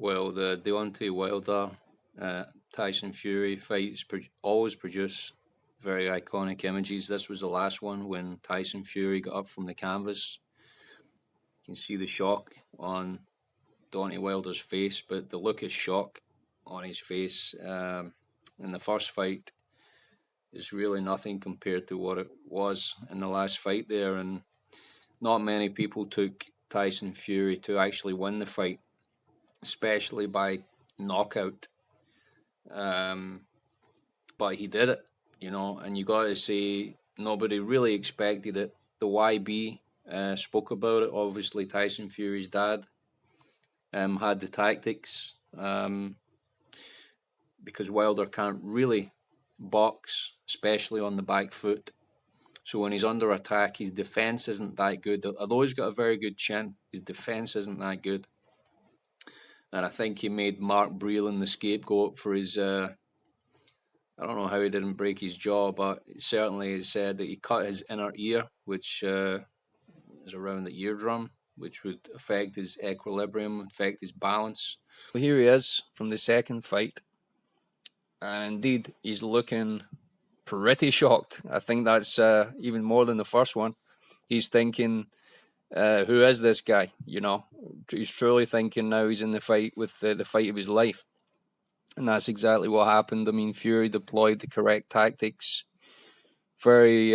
Well, the Deontay Wilder Tyson Fury fights always produce very iconic images. This was the last one when Tyson Fury got up from the canvas. You can see the shock on Deontay Wilder's face, but the look of shock on his face in the first fight is really nothing compared to what it was in the last fight there. And not many people took Tyson Fury to actually win the fight, especially by knockout. But he did it, and you got to say nobody really expected it. The YB spoke about it. Obviously, Tyson Fury's dad had the tactics because Wilder can't really box, especially on the back foot. So when he's under attack, his defense isn't that good. Although he's got a very good chin, his defense isn't that good. And I think he made Mark Breland the scapegoat for his. I don't know how he didn't break his jaw, but certainly it said that he cut his inner ear, which is around the eardrum, which would affect his equilibrium, affect his balance. Well, here he is from the second fight. And indeed, he's looking pretty shocked. I think that's even more than the first one. He's thinking, who is this guy? He's truly thinking now he's in the fight with the fight of his life. And that's exactly what happened. I mean, Fury deployed the correct tactics. Very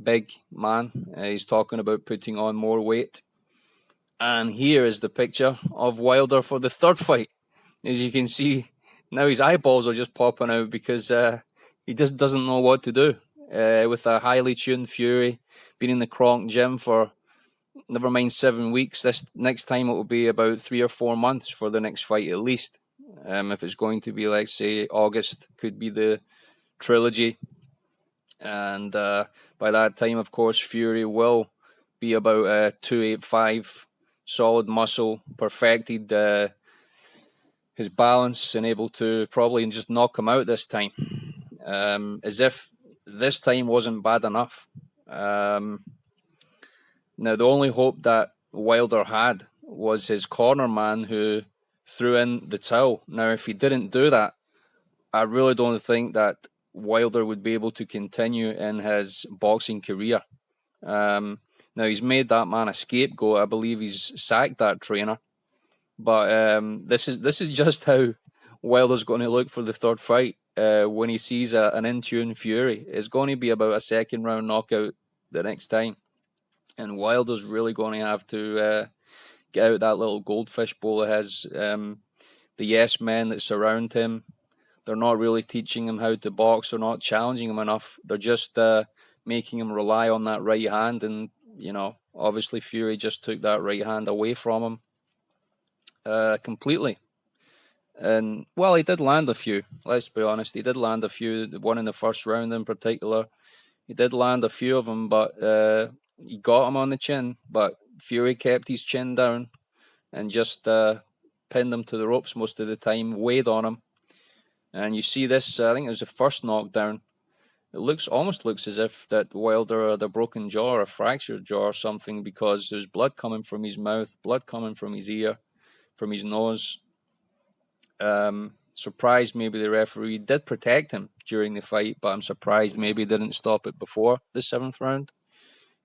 big man. He's talking about putting on more weight. And here is the picture of Wilder for the third fight. As you can see, now his eyeballs are just popping out because he just doesn't know what to do. With a highly tuned Fury, been in the Kronk gym for never mind 7 weeks. This next time it will be about 3 or 4 months for the next fight at least. If it's going to be, let's say, August, could be the trilogy. And by that time, of course, Fury will be about 285, solid muscle, perfected his balance, and able to probably just knock him out this time. As if this time wasn't bad enough. Now, the only hope that Wilder had was his corner man who threw in the towel. Now, if he didn't do that, I really don't think that Wilder would be able to continue in his boxing career. Now, he's made that man a scapegoat. I believe he's sacked that trainer. But this is just how Wilder's going to look for the third fight when he sees an in-tune Fury. It's going to be about a second round knockout the next time. And Wilder's really going to have to get out that little goldfish bowl of his. The yes men that surround him, they're not really teaching him how to box. They're not challenging him enough. They're just making him rely on that right hand. And, obviously Fury just took that right hand away from him completely. And, well, he did land a few. Let's be honest. He did land a few. The one in the first round in particular. He did land a few of them, but he got him on the chin. But Fury kept his chin down and just pinned him to the ropes most of the time, weighed on him. And you see this, I think it was the first knockdown. It almost looks as if that Wilder had a broken jaw or a fractured jaw or something, because there's blood coming from his mouth, blood coming from his ear, from his nose. Surprised maybe the referee did protect him during the fight, but I'm surprised maybe didn't stop it before the 7th round.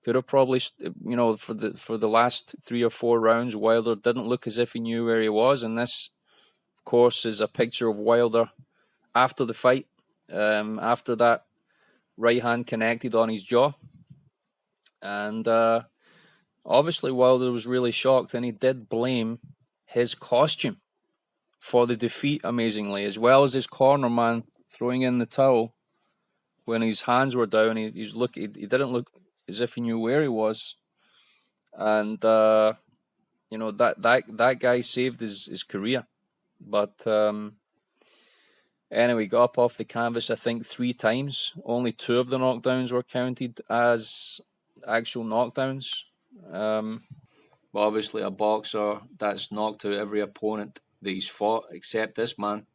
Could have probably, for the last 3 or 4 rounds, Wilder didn't look as if he knew where he was. And this, of course, is a picture of Wilder after the fight, after that right hand connected on his jaw. And obviously Wilder was really shocked, and he did blame his costume for the defeat, amazingly, as well as his corner man throwing in the towel when his hands were down. He didn't look as if he knew where he was. And that guy saved his career. But anyway, got up off the canvas, I think, 3 times. Only 2 of the knockdowns were counted as actual knockdowns. But obviously a boxer that's knocked out every opponent that he's fought, except this man.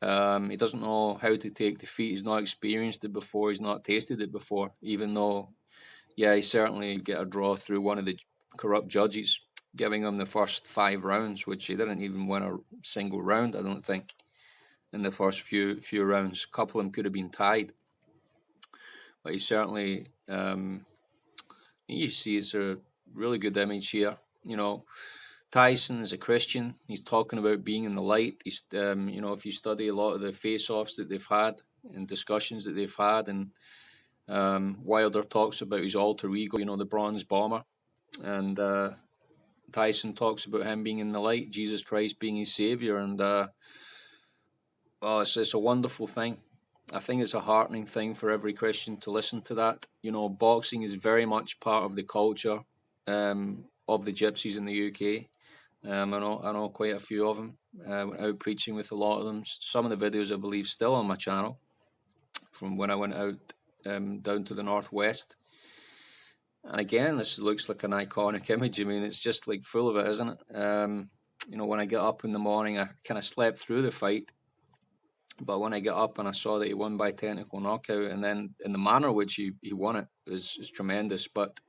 He doesn't know how to take defeat. He's not experienced it before. He's not tasted it before, even though, yeah, he certainly get a draw through one of the corrupt judges. giving him the first 5 rounds, which he didn't even win a single round, I don't think, in the first few rounds. A couple of them could have been tied, but he certainly, you see, it's a really good image here. You know, Tyson is a Christian. He's talking about being in the light. He's, you know, if you study a lot of the face-offs that they've had and discussions that they've had, and Wilder talks about his alter ego, you know, the Bronze Bomber, and Tyson talks about him being in the light, Jesus Christ being his savior, and it's a wonderful thing. I think it's a heartening thing for every Christian to listen to that. You know, boxing is very much part of the culture of the gypsies in the UK. I know quite a few of them. Went out preaching with a lot of them. Some of the videos, I believe, still on my channel from when I went out down to the northwest. And again, this looks like an iconic image. I mean, it's just like full of it, isn't it? You know, when I get up in the morning, I kind of slept through the fight. But when I got up and I saw that he won by technical knockout, and then in the manner which he won it is tremendous. But,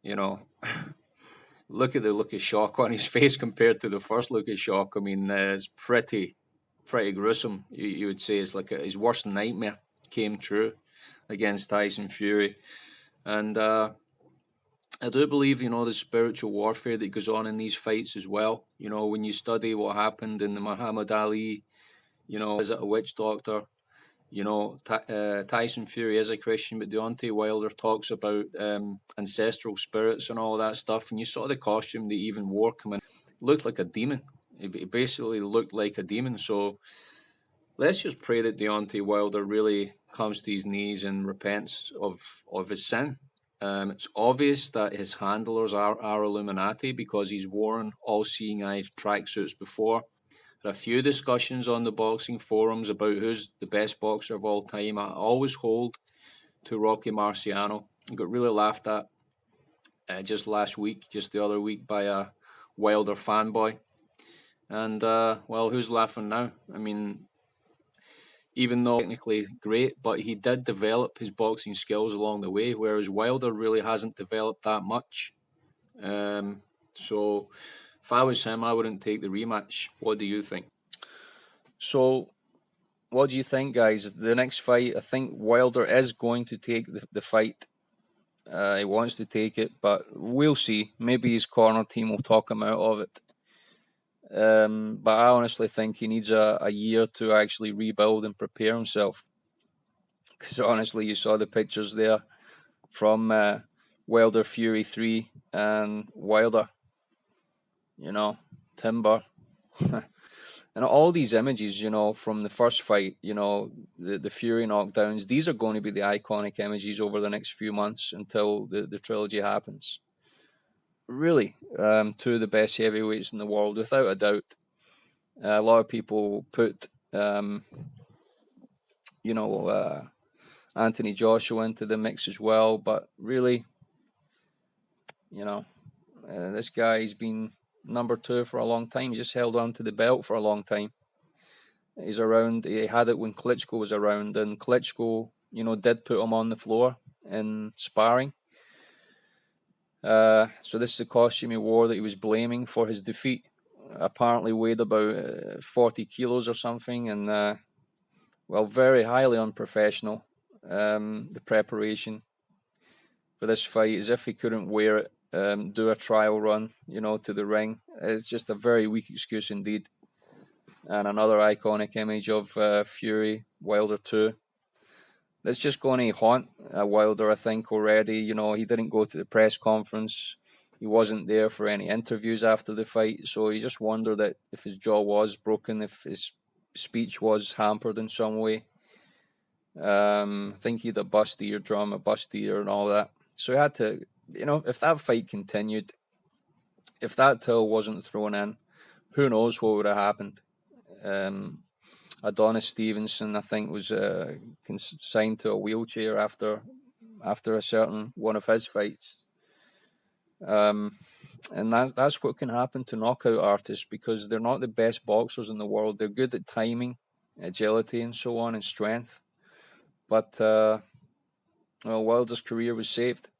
you know, look at the look of shock on his face compared to the first look of shock. I mean, it's pretty gruesome. You would say it's like his worst nightmare came true against Tyson Fury. And I do believe, you know, the spiritual warfare that goes on in these fights as well. You know, when you study what happened in the Muhammad Ali, you know, is it a witch doctor? You know, Tyson Fury is a Christian, but Deontay Wilder talks about ancestral spirits and all that stuff. And you saw the costume they even wore coming. It looked like a demon. It basically looked like a demon. So let's just pray that Deontay Wilder really comes to his knees and repents of his sin. It's obvious that his handlers are Illuminati because he's worn all-seeing eye tracksuits before. There are a few discussions on the boxing forums about who's the best boxer of all time. I always hold to Rocky Marciano. I got really laughed at just the other week, by a Wilder fanboy. And, well, who's laughing now? I mean, even though technically great, but he did develop his boxing skills along the way, whereas Wilder really hasn't developed that much. So if I was him, I wouldn't take the rematch. What do you think? So, what do you think, guys? The next fight, I think Wilder is going to take the fight. He wants to take it, but we'll see. Maybe his corner team will talk him out of it. But I honestly think he needs a year to actually rebuild and prepare himself. Because honestly, you saw the pictures there from Wilder Fury 3 and Wilder, you know, Timber. And all these images, you know, from the first fight, you know, the Fury knockdowns, these are going to be the iconic images over the next few months until the trilogy happens. Really, two of the best heavyweights in the world, without a doubt. A lot of people put, you know, Anthony Joshua into the mix as well, but really, you know, this guy's been number 2 for a long time. He just held on to the belt for a long time. He's around. He had it when Klitschko was around, and Klitschko, you know, did put him on the floor in sparring. So this is the costume he wore that he was blaming for his defeat. Apparently weighed about 40 kilos or something, and well, very highly unprofessional. The preparation for this fight, as if he couldn't wear it, do a trial run, you know, to the ring. It's just a very weak excuse indeed. And another iconic image of Fury, Wilder 2. That's just going to haunt Wilder, I think, already. You know, he didn't go to the press conference. He wasn't there for any interviews after the fight. So you just wonder that if his jaw was broken, if his speech was hampered in some way. I think he had a bust eardrum, a bust ear and all that. So he had to, you know, if that fight continued, if that towel wasn't thrown in, who knows what would have happened. Adonis Stevenson, I think, was consigned to a wheelchair after a certain one of his fights. And that's what can happen to knockout artists, because they're not the best boxers in the world. They're good at timing, agility, and so on, and strength. But well, Wilder's career was saved.